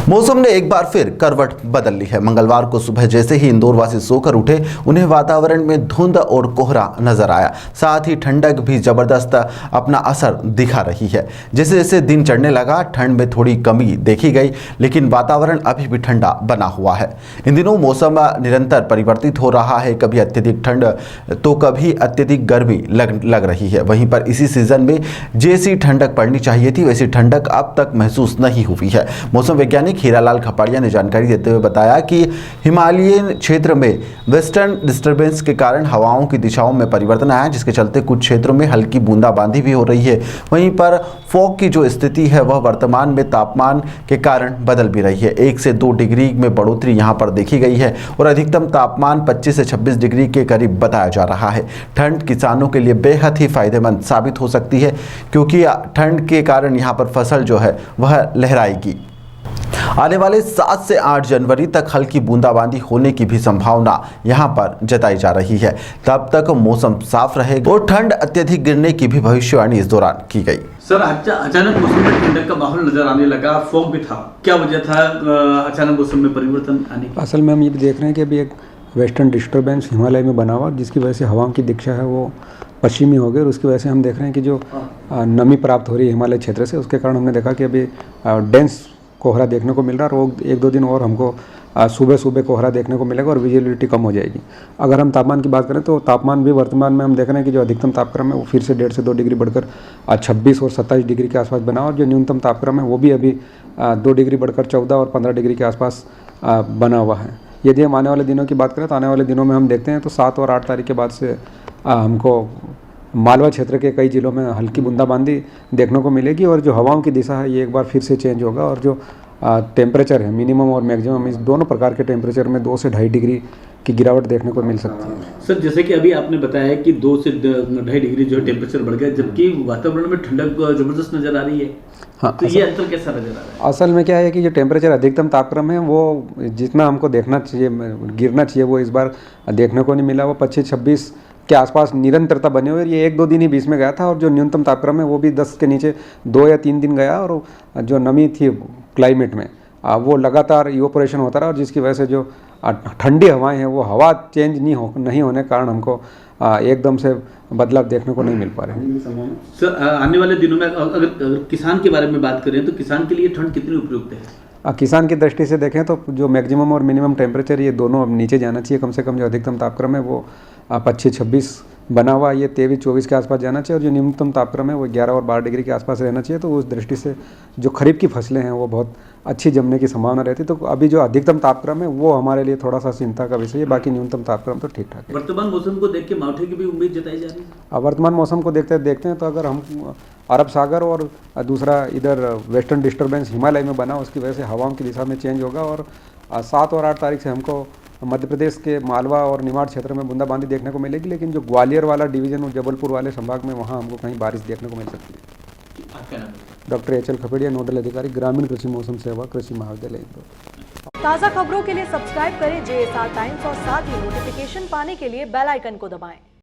मौसम ने एक बार फिर करवट बदल ली है। मंगलवार को सुबह जैसे ही इंदौर वासी सोकर उठे, उन्हें वातावरण में धुंध और कोहरा नजर आया। साथ ही ठंडक भी जबरदस्त अपना असर दिखा रही है। जैसे जैसे दिन चढ़ने लगा, ठंड में थोड़ी कमी देखी गई, लेकिन वातावरण अभी भी ठंडा बना हुआ है। इन दिनों मौसम निरंतर परिवर्तित हो रहा है। कभी अत्यधिक ठंड तो कभी अत्यधिक गर्मी लग रही है। वहीं पर इसी सीजन में जैसी ठंडक पड़नी चाहिए थी, वैसी ठंडक अब तक महसूस नहीं हुई है। मौसम वैज्ञानिक हीरालाल खपाड़िया ने जानकारी देते हुए बताया कि हिमालयी क्षेत्र में वेस्टर्न डिस्टर्बेंस के कारण हवाओं की दिशाओं में परिवर्तन आया, जिसके चलते कुछ क्षेत्रों में हल्की बूंदाबांदी भी हो रही है। वहीं पर फॉग की जो स्थिति है वह वर्तमान में तापमान के कारण बदल भी रही है। 1 से 2 डिग्री में बढ़ोतरी यहां पर देखी गई है और अधिकतम तापमान 25 से 26 डिग्री के करीब बताया जा रहा है। ठंड किसानों के लिए बेहद ही फायदेमंद साबित हो सकती है, क्योंकि ठंड के कारण यहां पर फसल जो है वह लहराएगी। आने वाले 7 से 8 जनवरी तक हल्की बूंदाबांदी होने की भी संभावना यहां पर जताई जा रही है। तब तक मौसम साफ रहेगा और ठंड अत्यधिक गिरने की भी भविष्यवाणी इस दौरान की गई। सर, अचानक मौसम में ठंडक का माहौल नजर आने लगा, फॉग भी था, क्या वजह था अचानक मौसम में परिवर्तन आने की? असल में हम ये भी देख रहे हैं कि अभी एक वेस्टर्न डिस्टर्बेंस हिमालय में बना हुआ, जिसकी वजह से हवाओं की दिशा है वो पश्चिमी हो गई और उसकी वजह से हम देख रहे हैं कि जो नमी प्राप्त हो रही है हिमालय क्षेत्र से, उसके कारण हमने देखा कि अभी डेंस कोहरा देखने को मिल रहा है और वो 1-2 दिन और हमको सुबह सुबह कोहरा देखने को मिलेगा और विजिबिलिटी कम हो जाएगी। अगर हम तापमान की बात करें तो तापमान भी वर्तमान में हम देख रहे हैं कि जो अधिकतम तापक्रम है वो फिर से 1.5 से 2 डिग्री बढ़कर 26 और 27 डिग्री के आसपास बना और जो न्यूनतम तापक्रम है वो भी अभी 2 डिग्री बढ़कर 14 और 15 डिग्री के आसपास बना हुआ है। यदि हम आने वाले दिनों की बात करें तो आने वाले दिनों में हम देखते हैं तो 7 और 8 तारीख के बाद से हमको मालवा क्षेत्र के कई जिलों में हल्की बूंदाबांदी देखने को मिलेगी और जो हवाओं की दिशा है ये एक बार फिर से चेंज होगा और जो टेम्परेचर है मिनिमम और मैक्सिमम, इस दोनों प्रकार के टेम्परेचर में 2 से 2.5 डिग्री की गिरावट देखने को मिल सकती है। सर, जैसे कि अभी आपने बताया कि 2 से 2.5 डिग्री जो टेम्परेचर बढ़ गया, जबकि वातावरण में ठंडक जबरदस्त नजर आ रही है। हाँ, तो ये अंतर कैसा नजर आ रहा है? असल में क्या है कि जो टेम्परेचर अधिकतम तापक्रम है वो जितना हमको देखना चाहिए, गिरना चाहिए, वो इस बार देखने को नहीं मिला। वो 25-26 के आसपास निरंतरता बने हुए, ये 1-2 दिन ही बीच में गया था और जो न्यूनतम तापक्रम है वो भी 10 के नीचे 2 या 3 दिन गया और जो नमी थी क्लाइमेट में वो लगातार इवोपोरेशन होता रहा और जिसकी वजह से जो ठंडी हवाएं हैं वो हवा चेंज नहीं होने के कारण हमको एकदम से बदलाव देखने को नहीं मिल पा रहे हैं। सर, आने वाले दिनों में अगर किसान के बारे में बात करें तो किसान के लिए ठंड कितनी उपयुक्त है? किसान की दृष्टि से देखें तो जो मैक्सिमम और मिनिमम टेम्परेचर ये दोनों अब नीचे जाना चाहिए। कम से कम जो अधिकतम तापक्रम है वो 25-26 बना हुआ, ये 23-24 के आसपास जाना चाहिए और जो न्यूनतम तापक्रम है वो 11 और 12 डिग्री के आसपास रहना चाहिए। तो उस दृष्टि से जो खरीफ की फसलें हैं वो बहुत अच्छी जमने की संभावना रहती है। तो अभी जो अधिकतम तापक्रम है वो हमारे लिए थोड़ा सा चिंता का विषय है, बाकी न्यूनतम तापक्रम तो ठीक ठाक है। वर्तमान मौसम को देख के मावठे की भी उम्मीद जताई जा रही है? वर्तमान मौसम को देखते हैं तो अगर हम अरब सागर और दूसरा इधर वेस्टर्न डिस्टर्बेंस हिमालय में बना, उसकी वजह से हवाओं की दिशा में चेंज होगा और 7 और 8 तारीख से हमको मध्य प्रदेश के मालवा और निमाड़ क्षेत्र में बूंदाबांदी देखने को मिलेगी, लेकिन जो ग्वालियर वाला डिवीजन और जबलपुर वाले संभाग में वहाँ हमको कहीं बारिश देखने को मिल सकती है। डॉक्टर HL खपड़िया, नोडल अधिकारी, ग्रामीण कृषि मौसम सेवा, कृषि महाविद्यालय इंदौर। ताज़ा खबरों के लिए सब्सक्राइब करें JSR टाइम्स और साथ ही नोटिफिकेशन पाने के लिए बेल आइकन को दबाएं।